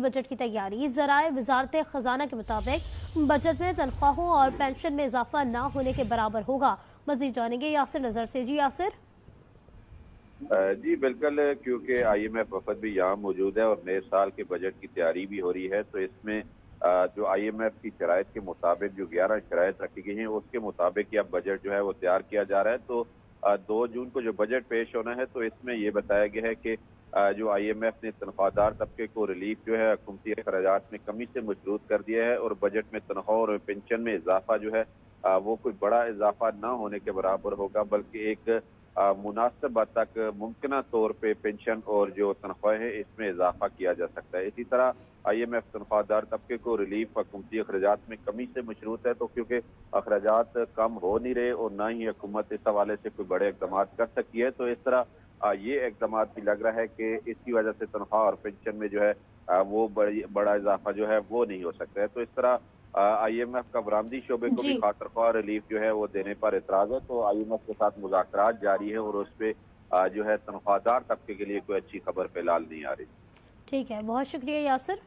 Budget की तैयारी। ज़राए वजारत खजाना के मुताबिक बजट में तनख्वाहों और पेंशन में इजाफा न होने के बराबर होगा। मजीद जानेंगे यासिर नजर से। जी यासिर। जी बिल्कुल, क्योंकि आईएमएफ वफद भी यहाँ मौजूद है और नए साल के बजट की तैयारी भी हो रही है, तो इसमें जो आईएमएफ की शराइत के मुताबिक जो 11 शराइत रखी गई हैं उसके मुताबिक यह बजट जो है वो तैयार किया जा रहा है। तो 2 जून को जो बजट पेश होना है तो इसमें ये बताया गया है कि जो आईएमएफ ने तनख्वाहदार तबके को रिलीफ जो है हुकूमती अखराजात में कमी से मशरूत कर दिया है और बजट में तनख्वाह और पेंशन में इजाफा जो है वो कोई बड़ा इजाफा न होने के बराबर होगा, बल्कि एक मुनासिब हद तक मुमकिन तौर पे पेंशन और जो तनख्वाह है इसमें इजाफा किया जा सकता है। इसी तरह आईएमएफ तनख्वाहदार तबके को रिलीफ हुकूमती अखराजात में कमी से मशरूत है, तो क्योंकि अखराजात कम हो नहीं रहे और ना ही हुकूमत इस हवाले से कोई बड़े इकदाम कर सकती है, तो इस तरह ये इकदाम भी लग रहा है कि इसकी वजह से तनख्वाह और पेंशन में जो है वो बड़ा इजाफा जो है वो नहीं हो सकता है। तो इस तरह आईएमएफ का बरामदी शोबे को भी जी खातरख्वाह रिलीफ जो है वो देने पर एतराज है, तो आईएमएफ के साथ मुज़ाकरात जारी है और उस पर जो है तनख्वाहदार तबके के लिए कोई अच्छी खबर फिलहाल नहीं आ रही। ठीक है, बहुत शुक्रिया यासिर।